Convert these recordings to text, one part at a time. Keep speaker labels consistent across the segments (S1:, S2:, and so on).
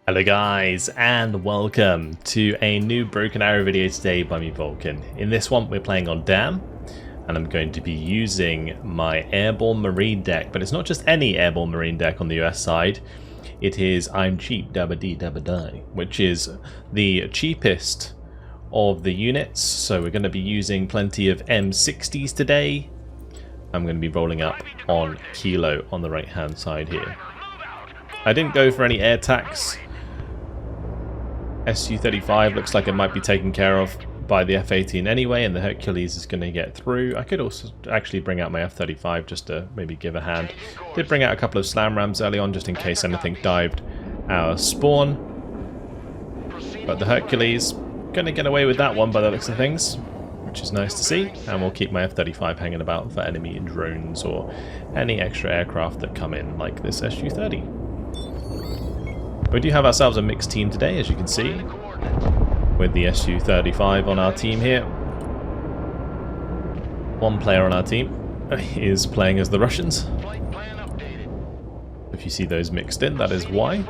S1: Hello guys, and welcome to a new Broken Arrow video today by me, Vulcan. In this one we're playing on Dam, and I'm going to be using my Airborne Marine deck, but it's not just any Airborne Marine deck on the US side. It is I'm Cheap Dabba Dee Dabba Die, which is the cheapest of the units, so we're going to be using plenty of M60s today. I'm going to be rolling up on Kilo on the right hand side here. I didn't go for any air attacks. Su-35 looks like it might be taken care of by the F-18 anyway, and the Hercules is going to get through. I could also actually bring out my F-35 just to maybe give a hand. Did bring out a couple of slam rams early on just in case anything dived our spawn. But the Hercules, going to get away with that one by the looks of things, which is nice to see. And we'll keep my F-35 hanging about for enemy drones or any extra aircraft that come in, like this Su-30. We do have ourselves a mixed team today, as you can see, with the Su-35 on our team here. One player on our team is playing as the Russians. If you see those mixed in, that is why.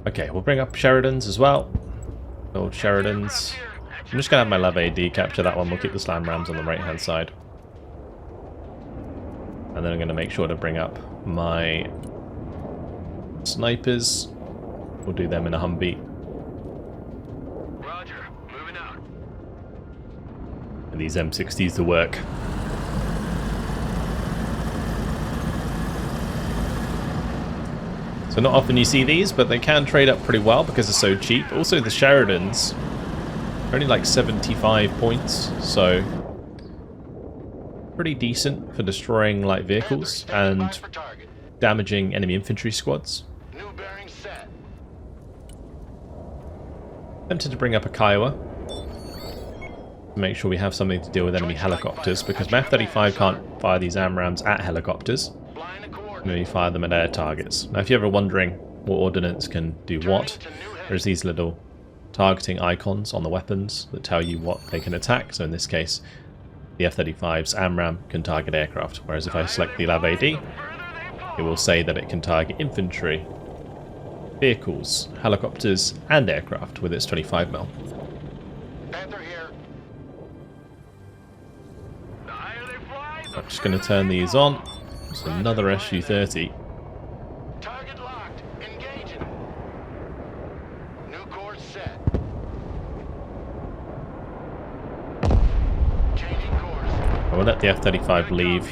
S1: Okay, we'll bring up Sheridans as well. Old Sheridans. I'm just going to have my Lav AD capture that one. We'll keep the slam rams on the right hand side. And then I'm going to make sure to bring up my snipers. We'll do them in a Humvee.
S2: Roger, moving out.
S1: And these M60s to work. So not often you see these, but they can trade up pretty well because they're so cheap. Also the Sheridans are only like 75 points, so pretty decent for destroying light vehicles and damaging enemy infantry squads. Tempted to bring up a Kiowa to make sure we have something to deal with enemy helicopters, because my F-35 can't fire these AMRAAMs at helicopters. Maybe fire them at air targets. Now if you're ever wondering what ordnance can do what, there's these little targeting icons on the weapons that tell you what they can attack. So in this case, the F-35's AMRAAM can target aircraft, whereas if I select the Lav AD, it will say that it can target infantry, vehicles, helicopters, and aircraft with its 25mm. I'm just going to turn these on. It's another Su-30.
S2: Target locked. Engaging. New course set. Changing course.
S1: I will let the F-35 leave.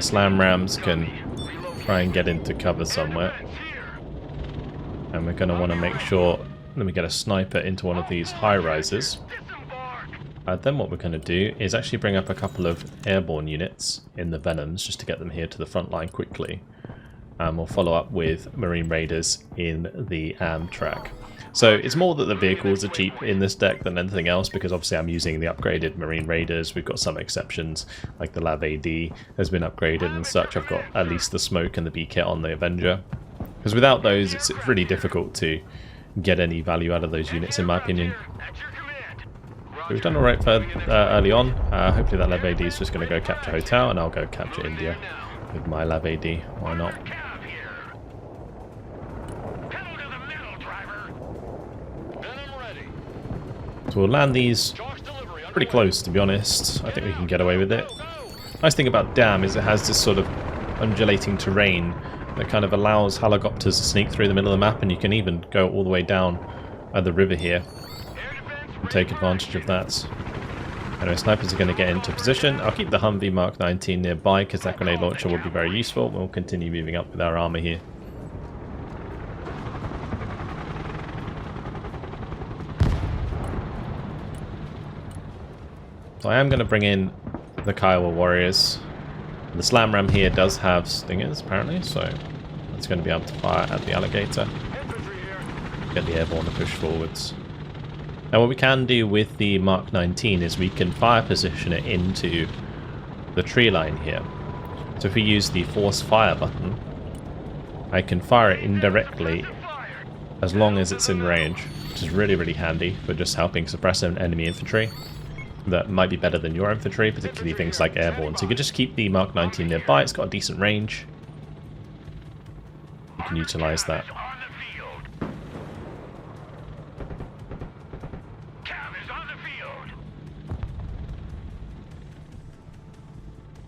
S1: Slam rams can try and get into cover somewhere. And we're going to want to make sure, let me get a sniper into one of these high-rises. Then what we're going to do is actually bring up a couple of airborne units in the Venoms just to get them here to the front line quickly. And we'll follow up with Marine Raiders in the Amtrak. So it's more that the vehicles are cheap in this deck than anything else, because obviously I'm using the upgraded Marine Raiders. We've got some exceptions, like the Lav AD has been upgraded and such. I've got at least the smoke and the B-kit on the Avenger. Because without those, it's really difficult to get any value out of those units, in my opinion. So we've done alright for early on. Hopefully that Lav AD is just going to go capture Hotel, and I'll go capture India with my Lav AD. Why not? So we'll land these pretty close, to be honest. I think we can get away with it. Nice thing about Dam is it has this sort of undulating terrain that kind of allows helicopters to sneak through the middle of the map, and you can even go all the way down the river here and take advantage of that. Anyway, snipers are going to get into position. I'll keep the Humvee Mark 19 nearby because that grenade launcher will be very useful. We'll continue moving up with our armor here. So I am going to bring in the Kiowa Warriors. The Slam Ram here does have stingers, apparently, so it's going to be able to fire at the alligator. Get the airborne to push forwards. Now what we can do with the Mark 19 is we can fire position it into the tree line here. So if we use the force fire button, I can fire it indirectly as long as it's in range, which is really, really handy for just helping suppress enemy infantry. that might be better than your infantry, particularly things like airborne. So you could just keep the Mark 19 nearby. It's got a decent range. You can utilize that.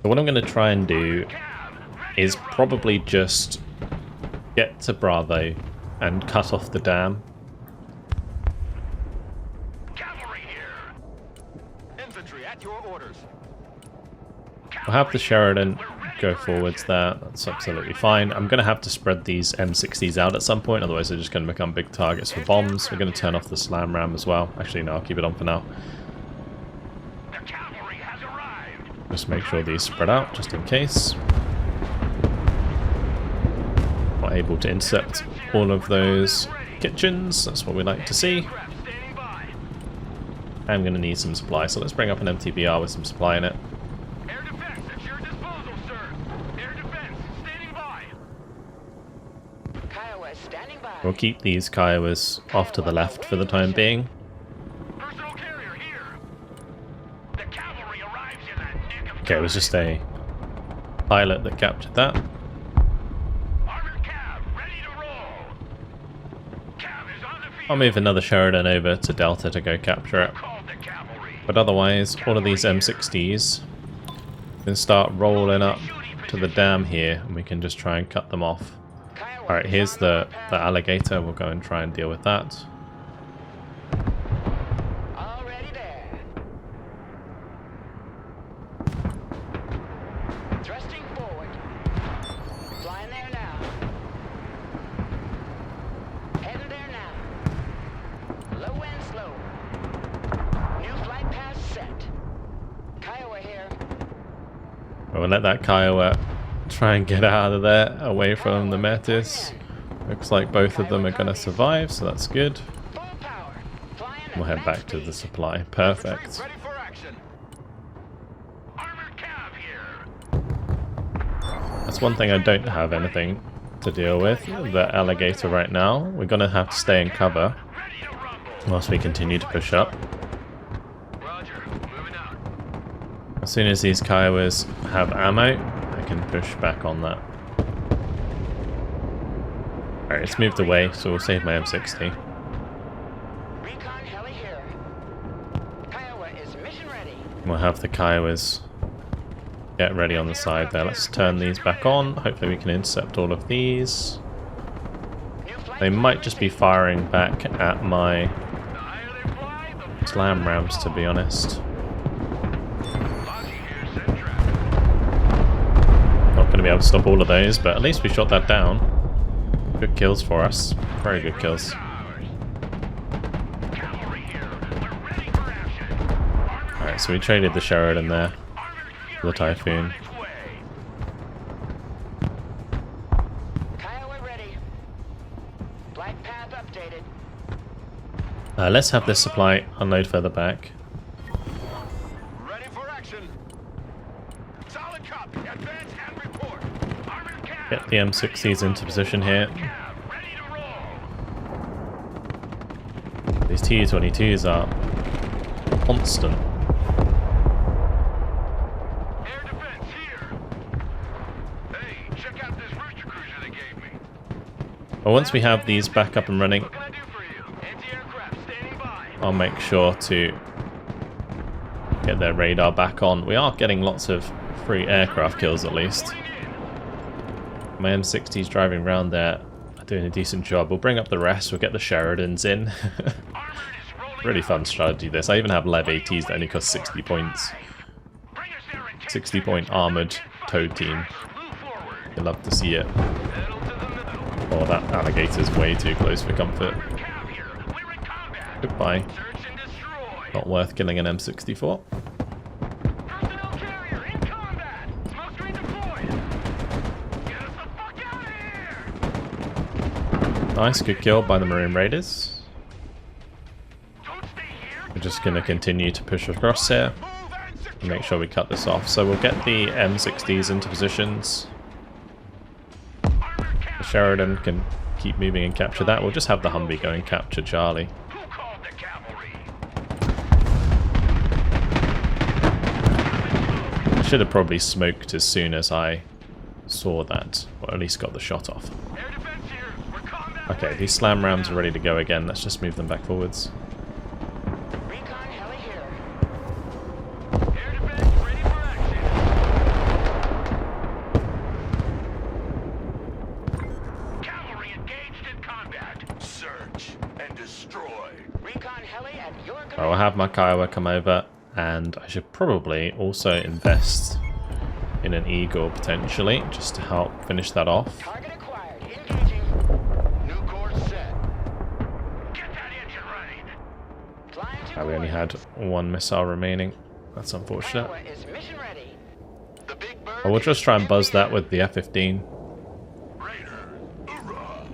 S1: So what I'm going to try and do is probably just get to Bravo and cut off the dam. We'll have the Sheridan go forwards there. That's absolutely fine. I'm going to have to spread these M60s out at some point, otherwise they're just going to become big targets for bombs. We're going to turn off the slam ram as well. Actually, no, I'll keep it on for now. Just make sure these spread out, just in case. Not able to intercept all of those kitchens. That's what we like to see. I'm going to need some supply, so let's bring up an MTBR with some supply in it. We'll keep these Kiowas off to the left for the time being. Okay, it was just a pilot that captured that. I'll move another Sheridan over to Delta to go capture it. But otherwise, all of these M60s can start rolling up to the dam here, and we can just try and cut them off. Alright, here's the alligator. We'll go and try and deal with that.
S3: Already there. Thrusting forward. Flying there now. Heading there now. Low and slow. New flight path set. Kiowa here.
S1: We'll let that Kiowa try and get out of there, away from the Metis. Looks like both of them are going to survive, so that's good. We'll head back to the supply. Perfect. That's one thing I don't have anything to deal with, the alligator right now. We're going to have to stay in cover whilst we continue to push up. As soon as these Kiowas have ammo, I can push back on that. Alright, it's moved away, so we'll save my M60.
S3: Recon heli here. Kiowa is mission ready.
S1: We'll have the Kiowas get ready on the side there. Let's turn these back on. Hopefully we can intercept all of these. They might just be firing back at my slam rams, to be honest. Not going to be able to stop all of those, but at least we shot that down. Good kills for us. Very good kills. Alright, so we traded the Sheridan there for the Typhoon. Let's have this supply unload further back.
S2: Ready for action. Solid copy. Advance and report.
S1: Get the M60s into position here. These Tu-22s are constant.
S2: Air defense here. Hey, check out this rooster cruiser they gave me.
S1: Well, once we have these back up and running,
S2: What can I do for you? Anti-aircraft standing by.
S1: I'll make sure to get their radar back on. We are getting lots of free aircraft kills at least. My M60's driving around there, doing a decent job. We'll bring up the rest, we'll get the Sheridans in. Really fun strategy this. I even have Lev ATs that only cost 60 points. 60 point armoured toad team. You'll love to see it. Oh, that alligator's way too close for comfort. Goodbye. Not worth killing an M64. Nice, good kill by the Marine Raiders. We're just going to continue to push across here and make sure we cut this off. So we'll get the M60s into positions. The Sheridan can keep moving and capture that. We'll just have the Humvee go and capture Charlie. should have probably smoked as soon as I saw that, or at least got the shot off.
S2: Air defense here. We're combat.
S1: Okay, these slam rams are ready to go again. Let's just move them back forwards.
S3: Recon heli here.
S2: Air defense ready for action. Cavalry engaged in combat. Search and destroy.
S3: Recon heli at your command.
S1: I'll have my Kiowa come over, and I should probably also invest in an Eagle potentially, just to help finish that off.
S3: Target acquired. Engaging.
S2: New course set. Get that engine running.
S3: Flying to
S1: We only had one missile remaining. That's unfortunate.
S3: Iowa is mission ready.
S2: The big bird.
S1: I will just try and buzz that with the F-15.
S2: Raider. Hoorah.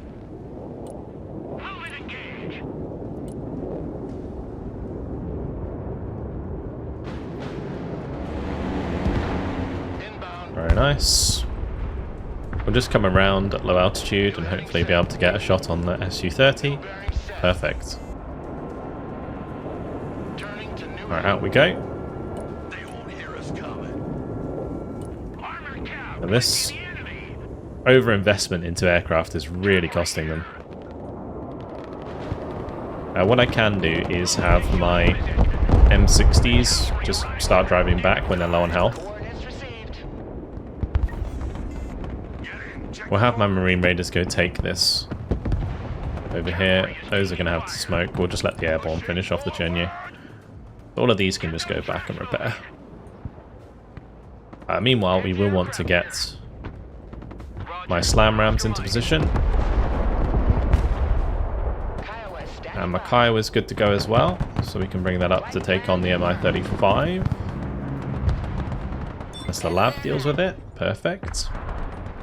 S2: Move and engage. Inbound.
S1: Very nice. We'll just come around at low altitude and hopefully be able to get a shot on the Su-30.
S2: Bearing set.
S1: Perfect.
S2: Turning to new.
S1: Alright, out we go.
S2: They won't hear us coming. Armored cab.
S1: And this
S2: The enemy.
S1: over-investment into aircraft is really costing them. What I can do is have my M60s just start driving back when they're low on health.
S3: Coordinates received.
S2: Get in. Check.
S1: We'll have my Marine Raiders go take this over here. Those are going to have to smoke. We'll just let the airborne finish off the Chenyu. All of these can just go back and repair. Meanwhile, we will want to get my slam rams into position.
S3: Kiowa standing
S1: And my
S3: by.
S1: Kiowa is good to go as well, so we can bring that up to take on the Mi-35. As the lab deals with it. Perfect.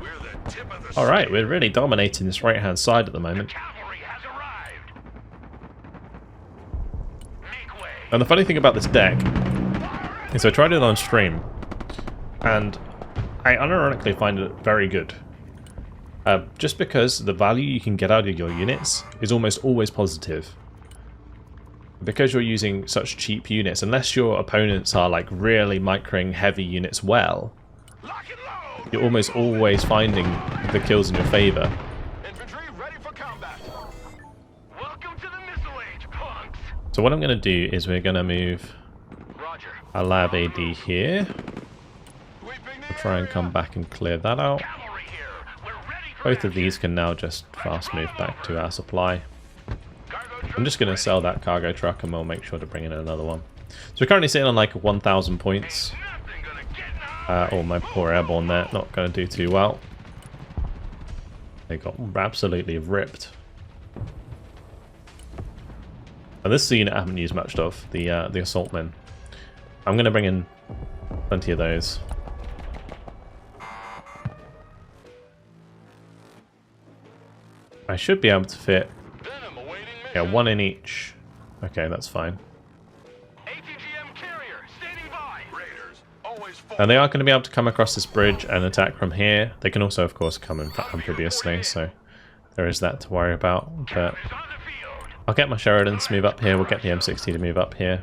S2: We're the tip of the
S1: Alright, we're really dominating this right-hand side at the moment.
S2: cavalry has arrived. Make way.
S1: And the funny thing about this deck is I tried it on stream, and I unironically find it very good. Just because the value you can get out of your units is almost always positive. Because you're using such cheap units, unless your opponents are like really microing heavy units well,
S2: Lock and load.
S1: you're almost always finding the kills in your favor.
S2: Infantry ready for combat. Welcome to the missile age, punks.
S1: So what I'm going to do is we're going to move
S2: Roger.
S1: our lab AD here.
S2: Sweeping the
S1: We'll try and come back and clear that out.
S2: cavalry here. We're ready for
S1: Both of these can now just fast move back to our supply.
S2: cargo.
S1: I'm just going to sell that cargo truck and we'll make sure to bring in another one. So we're currently sitting on like 1,000 points.
S2: Nothing gonna get in our
S1: Oh, my poor airborne there, not going to do too well. They got absolutely ripped. And this is the unit I haven't used much of, the assaultmen. I'm going to bring in plenty of those. I should be able to fit,
S2: Venom awaiting
S1: yeah,
S2: mission.
S1: one in each. Okay, that's fine.
S2: ATGM carrier standing by. Raiders always fall.
S1: And they are going to be able to come across this bridge and attack from here. They can also, of course, come in amphibiously, so there is that to worry about. But
S2: Is on the field.
S1: I'll get my Sheridans to move up here. We'll get the M60 to move up here.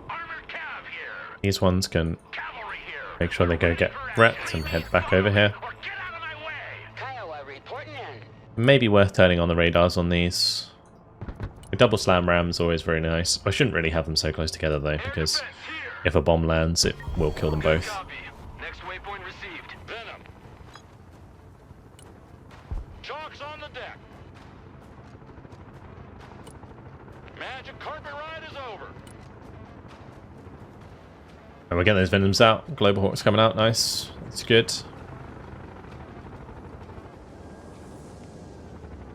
S2: Armored cav here.
S1: These ones can
S2: Cavalry here.
S1: make sure they go get repped and head back over here.
S2: Or get out of my way.
S3: Kiowa reporting in.
S1: Maybe worth turning on the radars on these. A double slam ram is always very nice. I shouldn't really have them so close together though, because
S2: Defense here.
S1: if a bomb lands, it will kill them both.
S2: Copy. Next waypoint received. Venom. Sharks on the deck. Magic carpet ride is over.
S1: And we're getting those Venoms out. Global Hawk's coming out. Nice. That's good.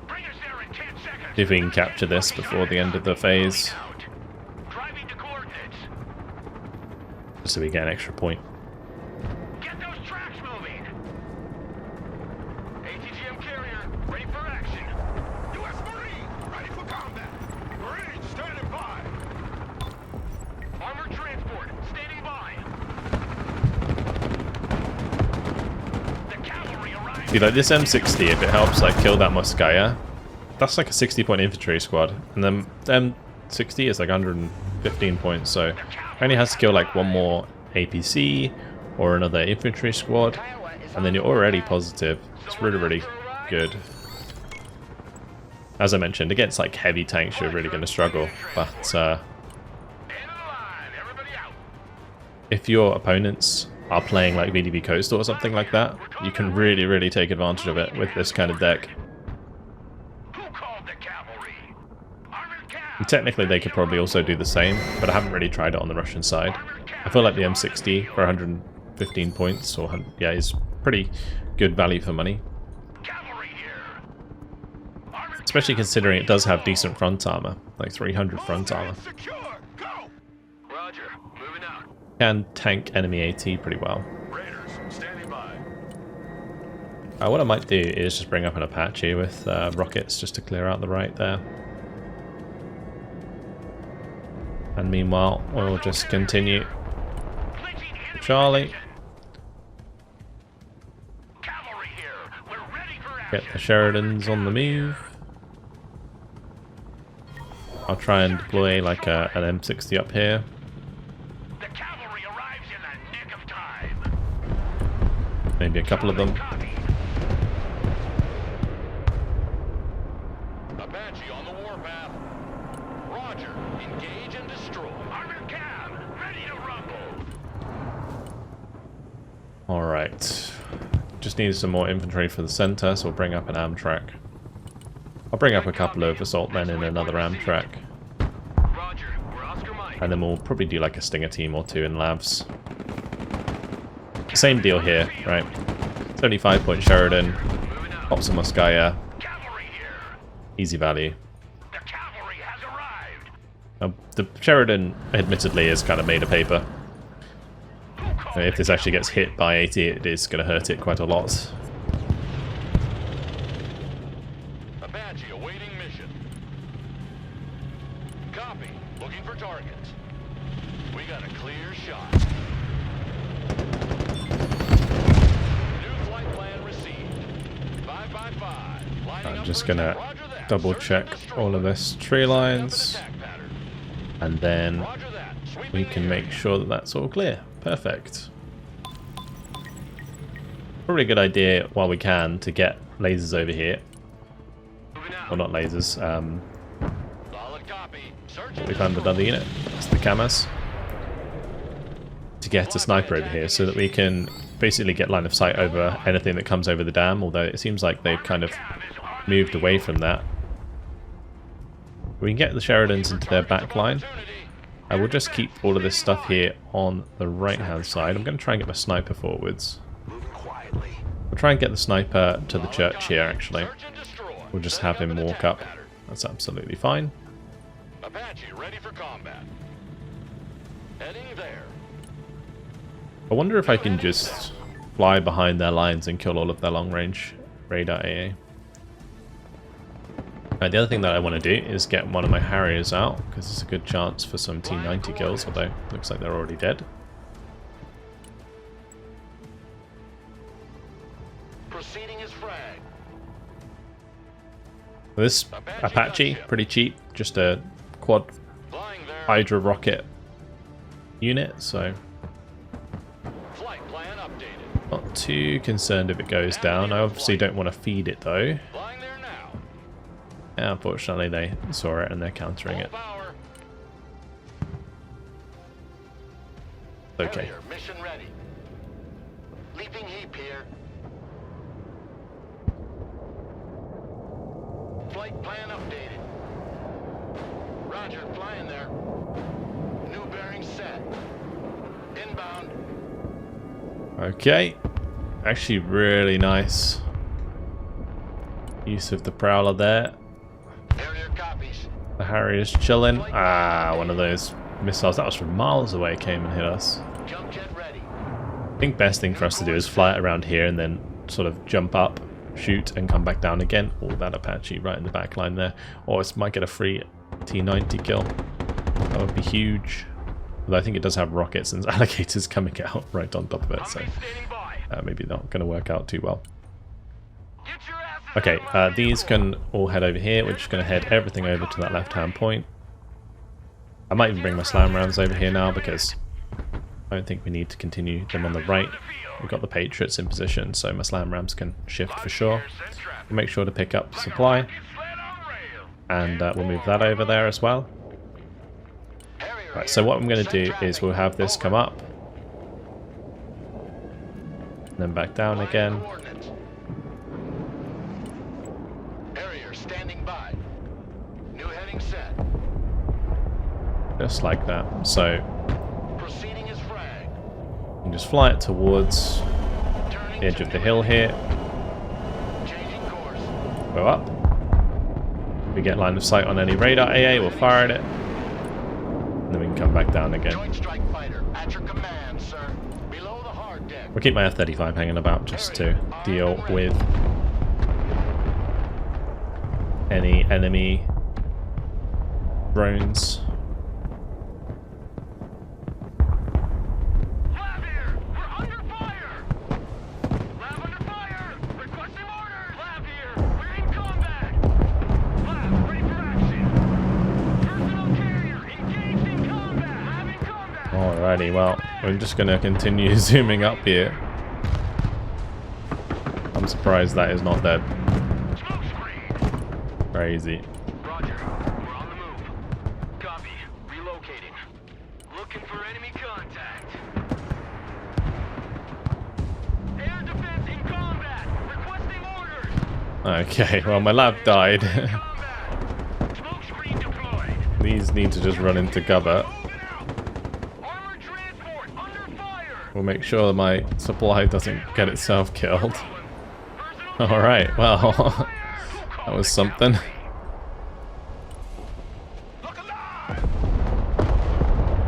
S2: Bring us there in 10 seconds.
S1: See if we can capture this before the end of the phase,
S2: Out. Driving to coordinates.
S1: just so we get an extra point.
S2: Get those tracks moving. ATGM carrier ready for action. U.S. Marine ready for combat. Marines standing by. Armored transport standing by. The cavalry arrives.
S1: See, like this M60, if it helps like kill that Moskaya, that's like a 60-point infantry squad, and then M60 is like 115 points, so it only has to kill like one more APC or another infantry squad, and then you're already positive. It's really, really good. As I mentioned, against like heavy tanks, you're really going to struggle. But if your opponents are playing like VDV Coastal or something like that, you can really, really take advantage of it with this kind of deck. And technically, they could probably also do the same, but I haven't really tried it on the Russian side. I feel like the M60 for 115 points, or yeah, is pretty good value for money. Especially considering it does have decent front armor, like 300 front armor. Can tank enemy AT pretty well. What I might do is just bring up an Apache with rockets just to clear out the right there. And meanwhile, we'll just continue. Charlie. Get the Sheridans on the move. I'll try and deploy like an M60 up here. Maybe a couple of them.
S2: Apache on the warpath. Roger. Engage and destroy. Armored cab, ready to rumble.
S1: Alright. Just need some more infantry for the center, so we'll bring up an Amtrak. I'll bring up a couple of assault men in another Amtrak.
S2: Roger. We're Oscar Mike.
S1: And then we'll probably do like a Stinger team or two in Lavs. Same deal here, right? 75-point Sheridan, pops a Moskaya, easy value. The Sheridan, admittedly, is kind of made of paper. If this actually gets hit by 80, it is going to hurt it quite a lot.
S2: Apache awaiting mission. Copy. Looking for targets. We got a clear shot.
S1: I'm just going to double check all of this tree lines, and then we can make sure that that's all clear. Perfect. Probably a good idea while we can to get lasers over here. Well, not lasers. We found another unit. It's the Kamas. To get a sniper over here so that we can basically get line of sight over anything that comes over the dam, although it seems like they've kind of moved away from that. We can get the Sheridans into their back line. I will just keep all of this stuff here on the right hand side. I'm going to try and get my sniper forwards. We'll try and get the sniper to the church here actually. We'll just have him walk up. That's absolutely fine.
S2: Apache ready for combat. Heading there.
S1: I wonder if I can just fly behind their lines and kill all of their long-range radar AA. The other thing that I want to do is get one of my Harriers out, because it's a good chance for some T90 kills, although looks like they're already dead.
S2: Proceeding as frag.
S1: This Apache, pretty cheap, just a quad Hydra rocket unit, so not too concerned if it goes down. I obviously don't want to feed it though. Yeah, unfortunately they saw it and they're countering it. Okay.
S2: Mission ready. Leaping heap here. Flight plan updated. Roger, flying there. New bearing set. Inbound.
S1: Okay. Actually really nice use of the Prowler there.
S2: Carrier copies.
S1: The Harrier's chilling. Ah, one of those missiles that was from miles away came and hit us.
S2: Jump jet ready.
S1: I think best thing for us to do is fly it around here and then sort of jump up, shoot, and come back down again. Oh, that Apache right in the back line there. Or it might get a free T90 kill. That would be huge. Although I think it does have rockets and alligators coming out right on top of it, so maybe not going to work out too well. Okay, these can all head over here. We're just going to head everything over to that left-hand point. I might even bring my slam rounds over here now because I don't think we need to continue them on the right. We've got the Patriots in position, so my slam rams can shift for sure. We'll make sure to pick up supply, and we'll move that over there as well. Right, so what I'm going to do is we'll have this come up, and then back down again. Just like that. So you can just fly it towards the edge of the hill here. Go up. If we get line of sight on any radar AA, we'll fire at it. And then we can come back down again. We'll keep my F-35 hanging about just to deal with any enemy drones. Alrighty, well, I'm just going to continue zooming up here. I'm surprised that is not dead. Crazy.
S2: Roger. We're on the move. Copy. Relocating. Looking for enemy contact. Air defense in combat. Requesting orders.
S1: Okay, well, my lab died.
S2: Smoke screen deployed.
S1: These need to just run into cover.
S2: Armored transport under fire.
S1: We'll make sure that my supply doesn't get itself killed. Alright, well, that was something.
S2: Look alive.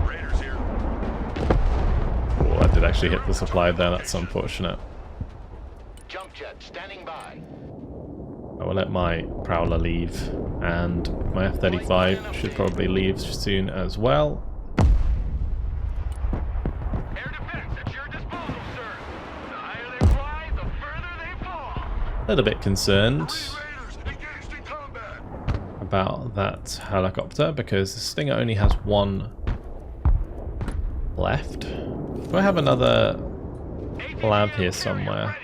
S2: Raiders here.
S1: Oh, I did actually hit the supply there, that's unfortunate.
S2: Jump jet standing by.
S1: I will let my Prowler leave, and my F-35 should probably leave soon as well.
S2: Air defense at your disposal, sir. The higher they fly, the further they fall.
S1: A little bit concerned
S2: Raiders engaged in combat.
S1: about that helicopter because the Stinger only has one left. Do I have another lab here somewhere?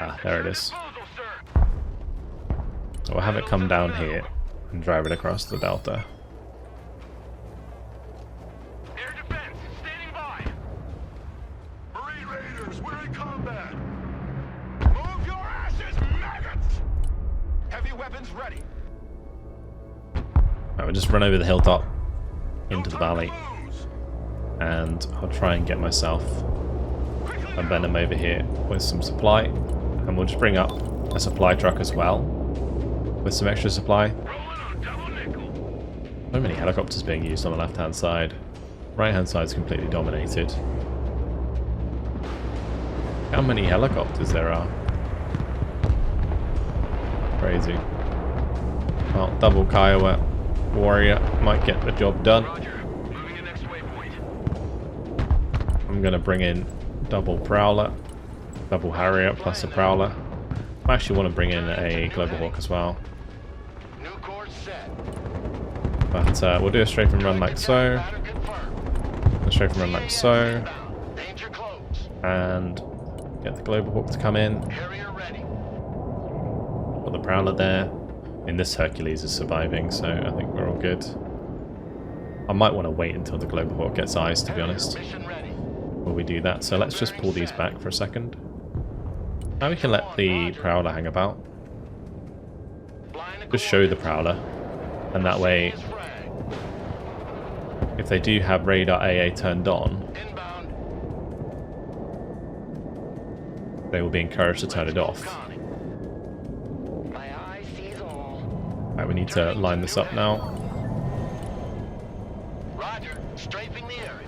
S1: Ah, there it is. So I'll have it come down here and drive it across the delta.
S2: Air defense standing by. Marine Raiders, we're in combat. Move your asses, maggots. Heavy weapons ready.
S1: I will just run over the hilltop into the valley, and I'll try and get myself a Venom over here with some supply, and we'll just bring up a supply truck as well with some extra supply. So many helicopters being used on the left hand side. Right hand side is completely dominated. How many helicopters there are? Crazy. Well, double Kiowa Warrior might get the job done. I'm going to bring in double Prowler, double Harrier plus a Prowler. I actually want to bring in a Global Hawk as well.
S2: New course set.
S1: But we'll do a strafe and run like so. A strafe and run like so.
S2: Danger close.
S1: And get the Global Hawk to come in.
S2: Harrier ready.
S1: Put the Prowler there. And this Hercules is surviving, so I think we're all good. I might want to wait until the Global Hawk gets eyes, to be honest,
S2: Mission ready.
S1: while we do that. So let's just pull these back for a second. Now we can let the Prowler hang about. Just show the Prowler, and that way, if they do have radar AA turned on,
S2: Inbound.
S1: they will be encouraged to turn it off.
S3: My eye sees all.
S1: Right, we need to line this up now.
S2: Roger. Strafing the area.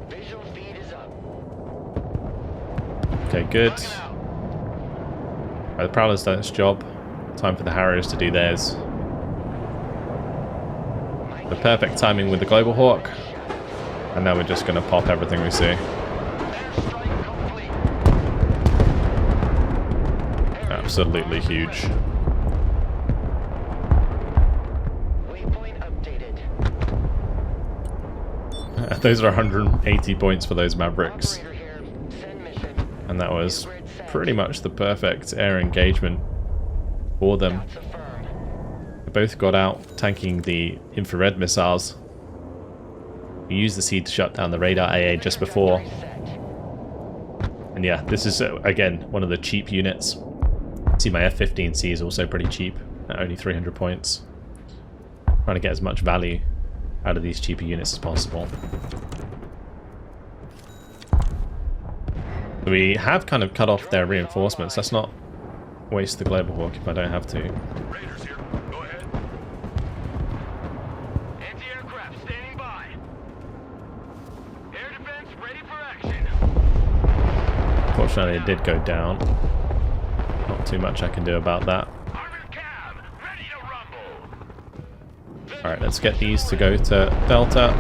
S3: Visual feed is up.
S1: Okay, good. Right, the Prowler's done its job. Time for the Harriers to do theirs. The perfect timing with the Global Hawk. And now we're just going to pop everything we see.
S2: Airstrike complete.
S1: Absolutely huge.
S3: Waypoint updated.
S1: those are 180 points for those Mavericks.
S3: Operator here. Send mission.
S1: And that was pretty much the perfect air engagement for them.
S3: That's a firm.
S1: They both got out tanking the infrared missiles. We used the seed to shut down the radar AA just before. And yeah, this is, again, one of the cheap units. See, my F-15C is also pretty cheap, at only 300 points. Trying to get as much value out of these cheaper units as possible. We have kind of cut off their reinforcements. Let's not waste the Global Hawk if I don't have to.
S2: Raiders here. Go ahead. Anti-aircraft standing by. Air defense ready for action.
S1: Fortunately, it did go down. Not too much I can do about that.
S2: Armored cab ready to rumble.
S1: Alright, let's get these to go to Delta.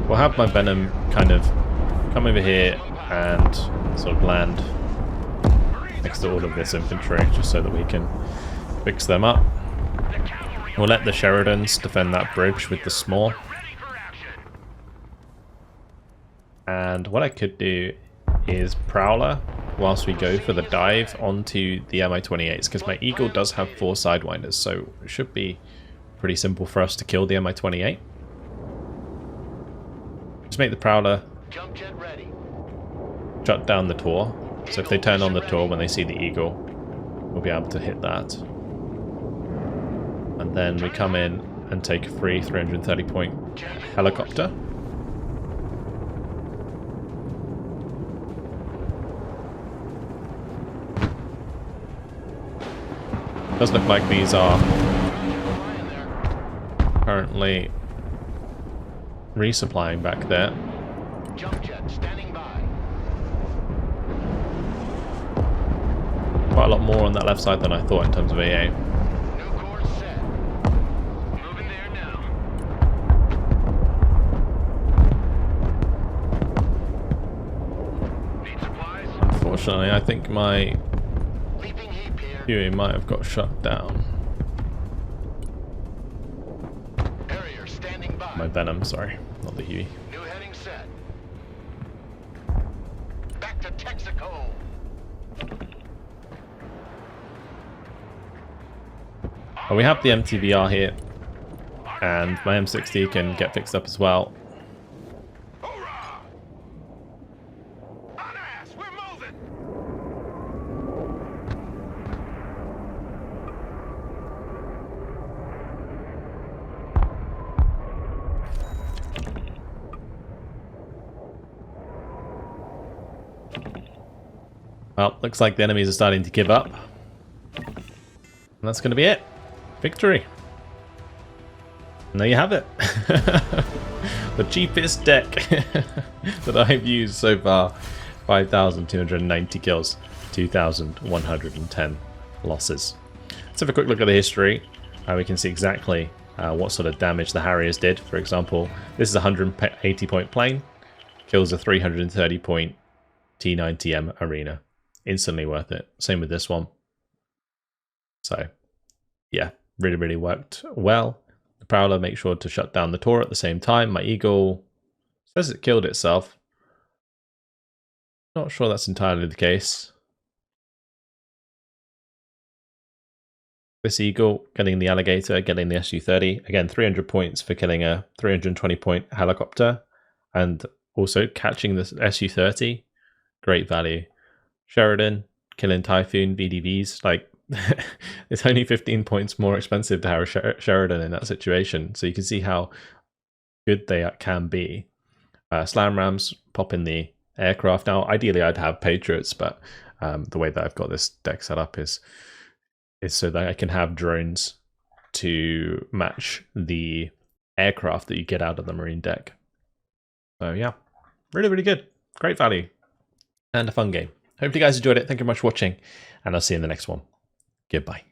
S1: We'll have my Venom kind of come over here and sort of land next to all of this infantry, just so that we can fix them up. We'll let the Sheridans defend that bridge with the small. And what I could do is Prowler whilst we go for the dive onto the Mi-28s, because my Eagle does have 4 Sidewinders, so it should be pretty simple for us to kill the Mi-28. Just make the Prowler
S3: Jump jet ready.
S1: shut down the Tor, so if they turn on the Tor when they see the Eagle, we'll be able to hit that. And then we come in and take a free 330 point helicopter. Does look like these are currently resupplying back there.
S3: Jump jet standing by.
S1: Quite a lot more on that left side than I thought in terms of AA.
S3: New course set.
S2: Moving there now. Need supplies?
S1: Unfortunately, I think my
S3: Leaping heap here.
S1: Huey might have got shut down.
S3: Harrier standing by.
S1: My Venom, sorry, not the Huey.
S3: New heading set. Back to Texaco.
S1: Well, we have the MTVR here, and my M60 can get fixed up as well.
S2: Hoorah! On ass, we're moving.
S1: Well, looks like the enemies are starting to give up. And that's going to be it. Victory. And there you have it. The cheapest deck that I've used so far. 5,290 kills, 2,110 losses. Let's have a quick look at the history. We can see exactly what sort of damage the Harriers did. For example, this is a 180 point plane. Kills a 330 point T90M arena. Instantly worth it. Same with this one. So, yeah, really worked well. The Prowler makes sure to shut down the Tor at the same time. My Eagle says it killed itself. Not sure that's entirely the case. This Eagle getting the Alligator, getting the Su-30. Again, 300 points for killing a 320 point helicopter. And also catching the Su-30. Great value. Sheridan, killing Typhoon, VDVs. Like, it's only 15 points more expensive to have a Sheridan in that situation. So you can see how good they can be. Slam Rams pop in the aircraft. Now, ideally, I'd have Patriots, but the way that I've got this deck set up is so that I can have drones to match the aircraft that you get out of the Marine deck. So yeah, really good. Great value and a fun game. Hope you guys enjoyed it. Thank you very much for watching, and I'll see you in the next one. Goodbye.